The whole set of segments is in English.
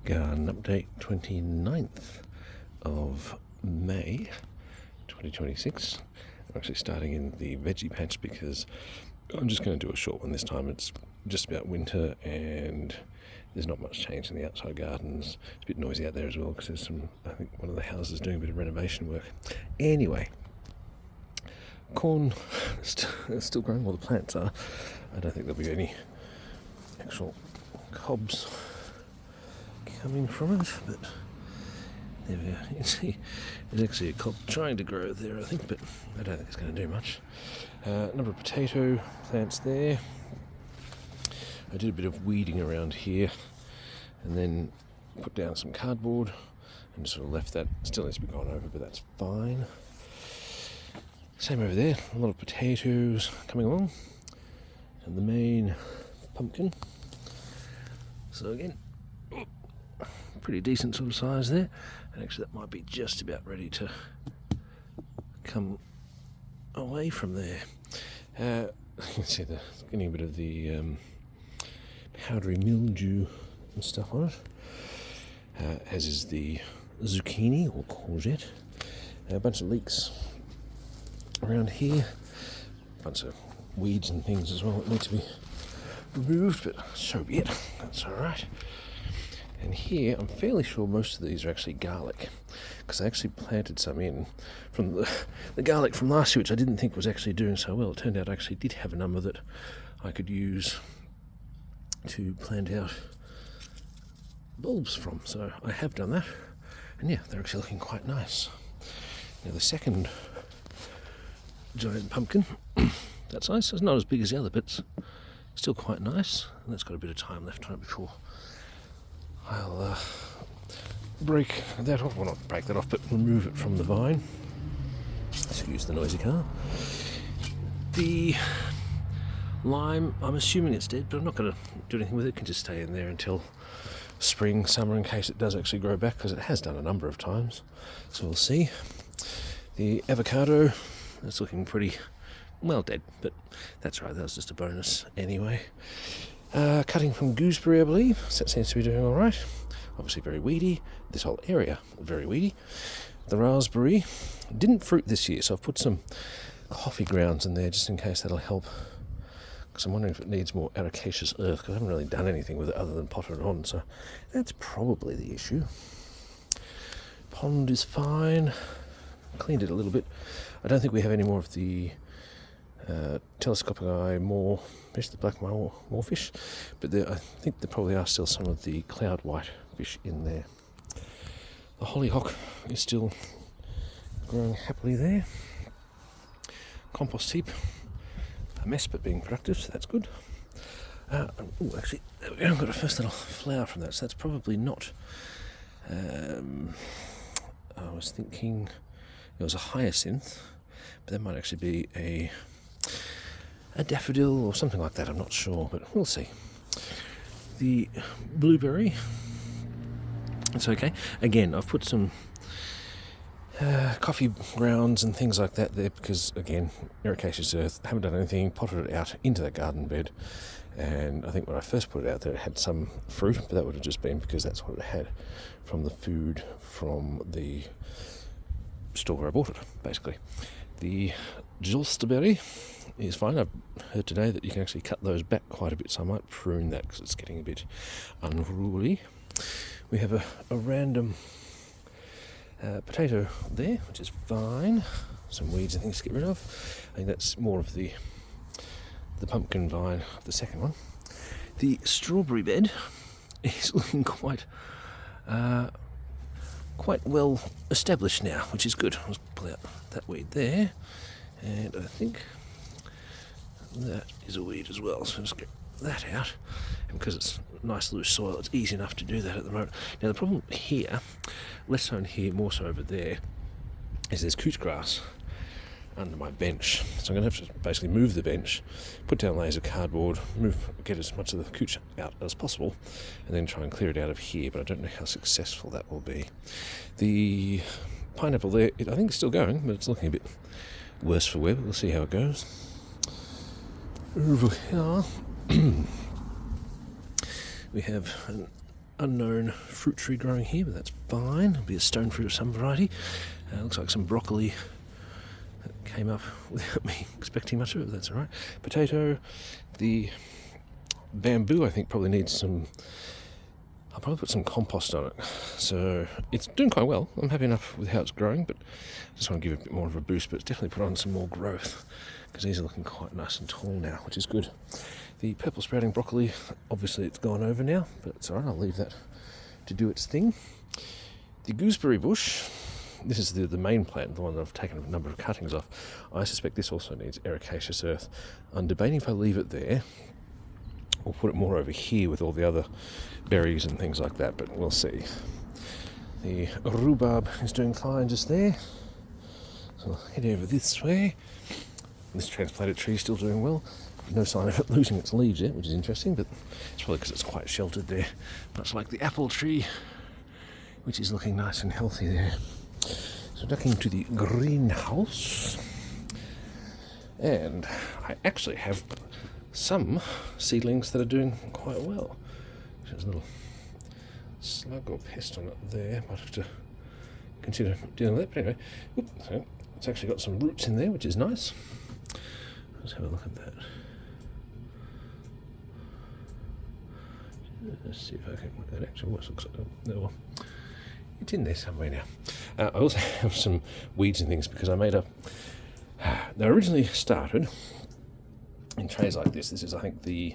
Garden update 29th of May 2026. I'm actually starting in the veggie patch because I'm just going to do a short one this time. It's just about winter and there's not much change in the outside gardens. It's a bit noisy out there as well because there's I think one of the houses is doing a bit of renovation work. Anyway, corn is still growing, all the plants are. I don't think there'll be any actual cobs coming from it, but there we are. You can see there's actually a cob trying to grow there, I think, but I don't think it's going to do much. Number of potato plants there. I did a bit of weeding around here and then put down some cardboard and just sort of left that. Still needs to be gone over, but that's fine. Same over there, a lot of potatoes coming along, and the main pumpkin. So again, pretty decent sort of size there, and actually that might be just about ready to come away from there. You can see there's getting a bit of the powdery mildew and stuff on it, as is the zucchini or courgette. A bunch of leeks around here, a bunch of weeds and things as well that need to be removed, but so be it, that's alright. And here, I'm fairly sure most of these are actually garlic, because I actually planted some in from the garlic from last year, which I didn't think was actually doing so well. It turned out I actually did have a number that I could use to plant out bulbs from, so I have done that, and yeah, they're actually looking quite nice. Now the second giant pumpkin, that size, it's not as big as the other, but it's still quite nice, and it's got a bit of time left on it before I'll break that off, well not break that off, but remove it from the vine. Excuse the noisy car. The lime, I'm assuming it's dead, but I'm not going to do anything with it. It can just stay in there until spring, summer, in case it does actually grow back, because it has done a number of times, so we'll see. The avocado, that's looking pretty well dead, but that's right, that was just a bonus anyway. Cutting from gooseberry, I believe, so that seems to be doing alright. Obviously very weedy, this whole area very weedy. The raspberry didn't fruit this year, so I've put some coffee grounds in there just in case that'll help, because I'm wondering if it needs more ericaceous earth, because I haven't really done anything with it other than potted it on, so that's probably the issue. Pond is fine, cleaned it a little bit. I don't think we have any more of the telescopic eye moorfish, the black moorfish, but I think there probably are still some of the cloud white fish in there. The hollyhock is still growing happily there. Compost heap, a mess but being productive, so that's good. Actually, there we go, I've got a first little flower from that, so that's probably not, I was thinking it was a hyacinth, but that might actually be a daffodil or something like that, I'm not sure, but we'll see. The blueberry, it's okay. Again, I've put some coffee grounds and things like that there because, again, ericaceous earth, haven't done anything, potted it out into that garden bed, and I think when I first put it out there it had some fruit, but that would have just been because that's what it had from the food from the store where I bought it, basically. The jolsterberry is fine. I've heard today that you can actually cut those back quite a bit, so I might prune that because it's getting a bit unruly. We have a random potato there, which is fine. Some weeds and things to get rid of. I think that's more of the pumpkin vine, the second one. The strawberry bed is looking quite well established now, which is good. Let's pull out that weed there, and I think that is a weed as well, so let's get that out. And because it's nice loose soil, it's easy enough to do that at the moment. Now the problem here, less so in here, more so over there, is there's couch grass under my bench, so I'm going to have to basically move the bench, put down layers of cardboard, get as much of the couch out as possible, and then try and clear it out of here, but I don't know how successful that will be. The pineapple there, I think it's still going, but it's looking a bit worse for wear, but we'll see how it goes. Over here we have unknown fruit tree growing here, but that's fine. It'll be a stone fruit of some variety. Looks like some broccoli that came up without me expecting much of it, but that's alright. Potato. The bamboo, I think, probably needs some... I'll probably put some compost on it. So it's doing quite well. I'm happy enough with how it's growing, but I just want to give it a bit more of a boost, but it's definitely put on some more growth because these are looking quite nice and tall now, which is good. The purple sprouting broccoli, obviously it's gone over now, but it's alright, I'll leave that to do its thing. The gooseberry bush, this is the main plant, the one that I've taken a number of cuttings off. I suspect this also needs ericaceous earth. I'm debating if I leave it there or put it more over here with all the other berries and things like that, but we'll see. The rhubarb is doing fine just there. So I'll head over this way. This transplanted tree is still doing well. No sign of it losing its leaves yet, which is interesting, but it's probably because it's quite sheltered there, much like the apple tree, which is looking nice and healthy there. So ducking to the greenhouse, and I actually have some seedlings that are doing quite well. There's a little slug or pest on it there, might have to consider dealing with that, but anyway, so it's actually got some roots in there, which is nice. Let's have a look at that. Let's see if I can work that actually. What looks like no, it's in there somewhere now. I also have some weeds and things because I made up. They originally started in trays like this. This is, I think, the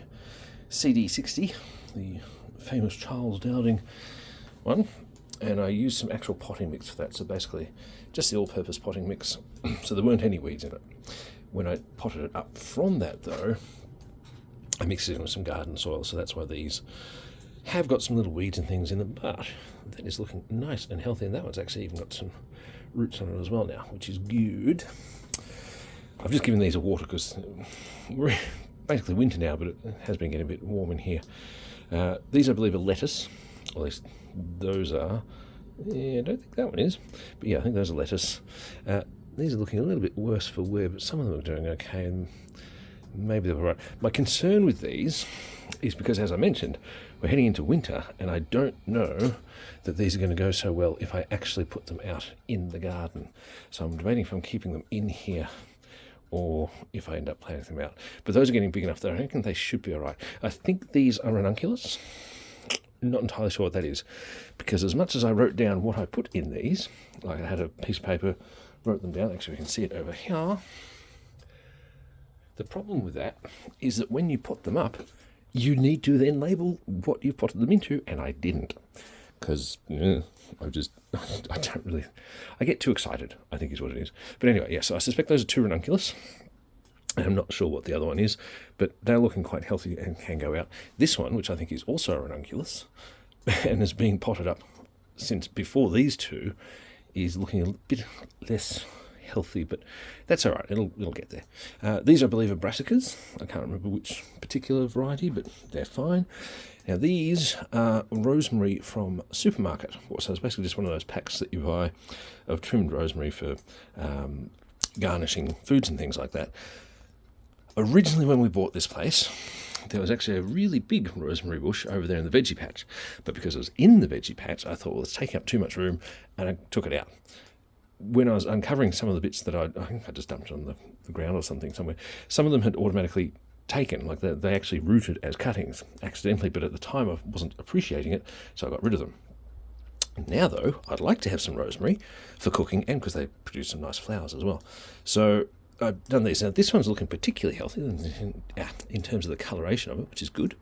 CD60, the famous Charles Dowding one, and I used some actual potting mix for that. So basically, just the all-purpose potting mix. So there weren't any weeds in it. When I potted it up from that, though, I mixed it in with some garden soil, so that's why these have got some little weeds and things in them, but that is looking nice and healthy, and that one's actually even got some roots on it as well now, which is good. I've just given these a water because we're basically winter now, but it has been getting a bit warm in here. These, I believe, are lettuce, or at least those are. Yeah, I don't think that one is, but yeah, I think those are lettuce. These are looking a little bit worse for wear, but some of them are doing okay, and maybe they're right. My concern with these is because, as I mentioned, we're heading into winter, and I don't know that these are going to go so well if I actually put them out in the garden. So I'm debating if I'm keeping them in here or if I end up planting them out. But those are getting big enough that I reckon they should be all right. I think these are ranunculus. Not entirely sure what that is, because as much as I wrote down what I put in these, like I had a piece of paper, wrote them down. Actually, we can see it over here. The problem with that is that when you put them up, you need to then label what you've potted them into, and I didn't, because I don't really, I get too excited, I think is what it is. But anyway, yes, I suspect those are two ranunculus. I'm not sure what the other one is, but they're looking quite healthy and can go out. This one, which I think is also a ranunculus, and has been potted up since before these two, is looking a bit less healthy, but that's all right. It'll get there. These, I believe, are brassicas. I can't remember which particular variety, but they're fine. Now, these are rosemary from a supermarket. So it's basically just one of those packs that you buy of trimmed rosemary for garnishing foods and things like that. Originally, when we bought this place, there was actually a really big rosemary bush over there in the veggie patch. But because it was in the veggie patch, I thought, well, it's taking up too much room, and I took it out. When I was uncovering some of the bits that I think I just dumped on the ground or something somewhere, some of them had automatically taken, like they actually rooted as cuttings accidentally, but at the time I wasn't appreciating it, so I got rid of them. Now, though, I'd like to have some rosemary for cooking, and because they produce some nice flowers as well. So I've done these. Now, this one's looking particularly healthy in terms of the coloration of it, which is good.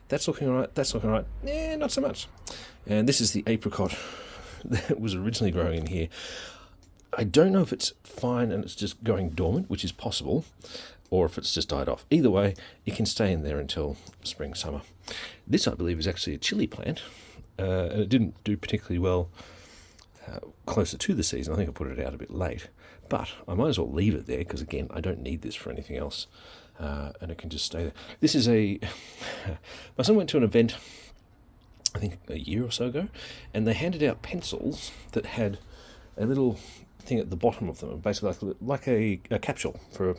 That's looking all right. That's looking all right. Yeah, not so much. And this is the apricot that was originally growing in here. I don't know if it's fine and it's just going dormant, which is possible, or if it's just died off. Either way, it can stay in there until spring, summer. This, I believe, is actually a chili plant, and it didn't do particularly well closer to the season. I think I put it out a bit late, but I might as well leave it there because, again, I don't need this for anything else, and it can just stay there. This is my son went to an event, I think a year or so ago, and they handed out pencils that had a little thing at the bottom of them, basically like a capsule for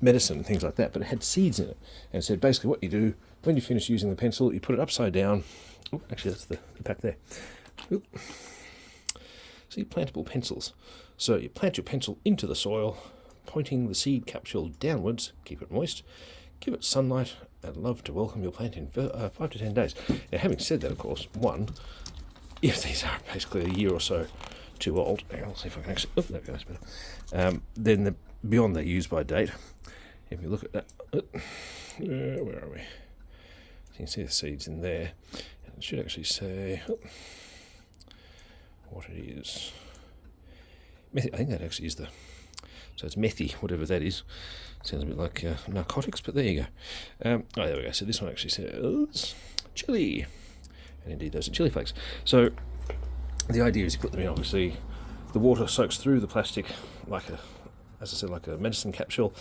medicine and things like that, but it had seeds in it, and it said basically what you do when you finish using the pencil, you put it upside down Oh, actually, that's the pack there. Oop. See, plantable pencils. So you plant your pencil into the soil, pointing the seed capsule downwards, keep it moist, give it sunlight, and love to welcome your plant in 5 to 10 days. Now, having said that, of course, one, if these are basically a year or so too old, I'll see if I can actually, oh, there we go, that's better. Then beyond their use-by date, if you look at that, where are we? You can see the seeds in there, and it should actually say what it is. I think that actually is so it's methy, whatever that is. Sounds a bit like narcotics, but there you go. There we go. So this one actually says chili, and indeed those are chili flakes. So the idea is you put them in, obviously, the water soaks through the plastic as I said, like a medicine capsule,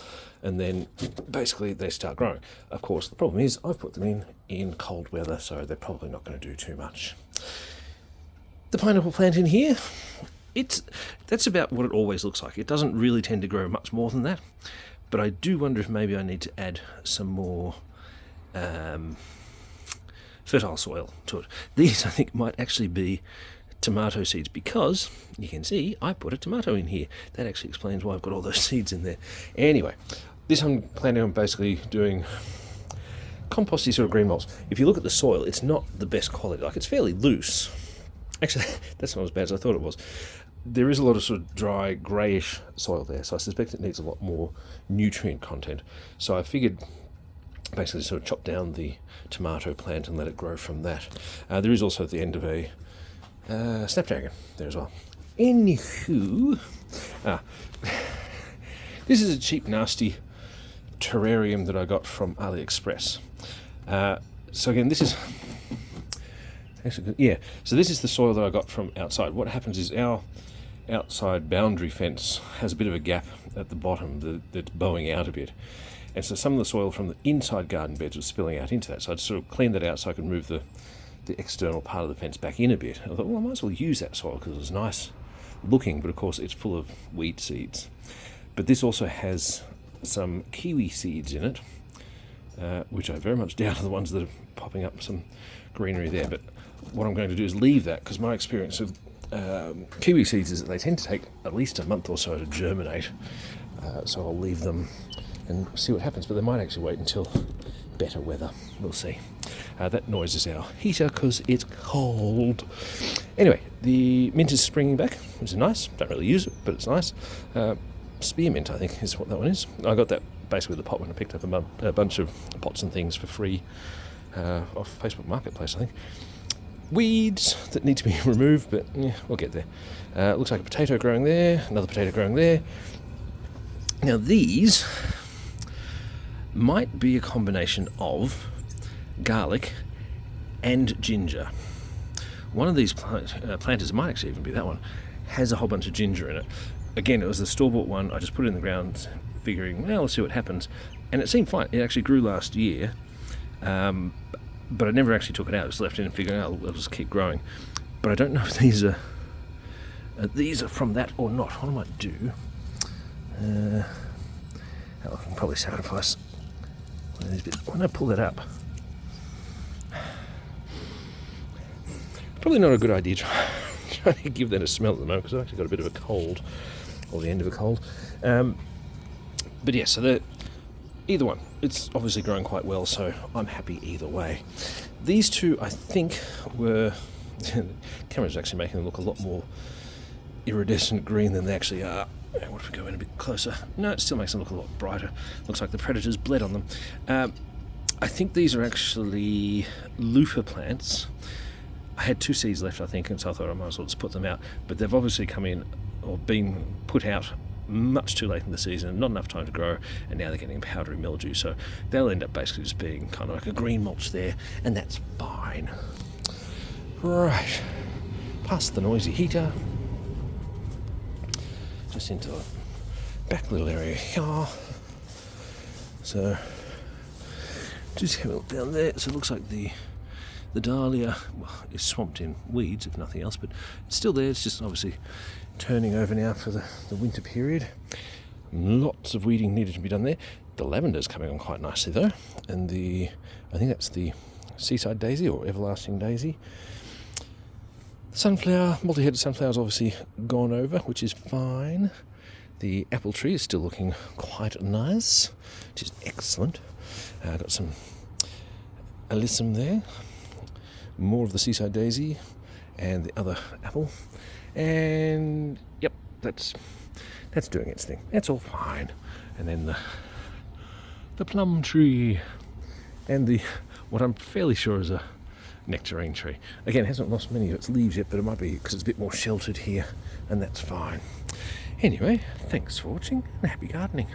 and then basically they start growing. Of course, the problem is I've put them in cold weather, so they're probably not going to do too much. The pineapple plant in here, that's about what it always looks like. It doesn't really tend to grow much more than that, but I do wonder if maybe I need to add some more fertile soil to it. These, I think, might actually be tomato seeds, because you can see I put a tomato in here. That actually explains why I've got all those seeds in there. Anyway, this I'm planning on basically doing composty sort of green mulch. If you look at the soil, it's not the best quality. Like, it's fairly loose. Actually, that's not as bad as I thought it was. There is a lot of sort of dry, greyish soil there, so I suspect it needs a lot more nutrient content. So I figured basically sort of chop down the tomato plant and let it grow from that. There is also at the end of a snapdragon there as well. Anywho, this is a cheap, nasty terrarium that I got from AliExpress. So again, this is actually good. Yeah. So this is the soil that I got from outside. What happens is our outside boundary fence has a bit of a gap at the bottom that's bowing out a bit, and so some of the soil from the inside garden beds was spilling out into that. So I'd sort of cleaned that out so I could move the external part of the fence back in a bit. I thought, well, I might as well use that soil because it was nice looking, but of course it's full of weed seeds. But this also has some kiwi seeds in it, which I very much doubt are the ones that are popping up some greenery there. But what I'm going to do is leave that, because my experience of kiwi seeds is that they tend to take at least a month or so to germinate. So I'll leave them and see what happens. But they might actually wait until better weather. We'll see. That noise is our heater because it's cold. Anyway, the mint is springing back, which is nice. Don't really use it, but it's nice. Spearmint, I think, is what that one is. I got that basically with the pot when I picked up a bunch of pots and things for free off Facebook Marketplace, I think. Weeds that need to be removed, but yeah, we'll get there. Looks like a potato growing there, another potato growing there. Now these might be a combination of garlic and ginger. One of these planters, might actually even be that one, has a whole bunch of ginger in it. Again, it was the store-bought one. I just put it in the ground figuring, well, let's see what happens. And it seemed fine. It actually grew last year, but I never actually took it out. I just left it and figured, oh, it'll just keep growing. But I don't know if these are from that or not. What I might do, I can probably sacrifice one of these bits. When I pull that up, probably not a good idea trying to give that a smell at the moment, because I've actually got a bit of a cold, or the end of a cold. But yeah, so either one, it's obviously growing quite well, so I'm happy either way. These two, I think, were the camera's actually making them look a lot more iridescent green than they actually are. What if we go in a bit closer? No, it still makes them look a lot brighter. Looks like the predators bled on them. I think these are actually loofah plants. I had 2 seeds left, I think, and so I thought I might as well just put them out. But they've obviously come in, or been put out much too late in the season, not enough time to grow, and now they're getting powdery mildew. So they'll end up basically just being kind of like a green mulch there, and that's fine. Right, past the noisy heater, just into the back little area here. So just have a look down there. So it looks like the dahlia, well, is swamped in weeds, if nothing else, but it's still there. It's just obviously turning over now for the winter period. Lots of weeding needed to be done there. The lavender's coming on quite nicely though, and I think that's the seaside daisy or everlasting daisy. Sunflower, multi-headed sunflower's obviously gone over, which is fine. The apple tree is still looking quite nice, which is excellent. Got some alyssum there, more of the seaside daisy and the other apple, and yep, that's doing its thing. That's all fine. And then the plum tree and the what I'm fairly sure is a nectarine tree. Again, it hasn't lost many of its leaves yet, but it might be because it's a bit more sheltered here, and that's fine. Anyway, thanks for watching and happy gardening.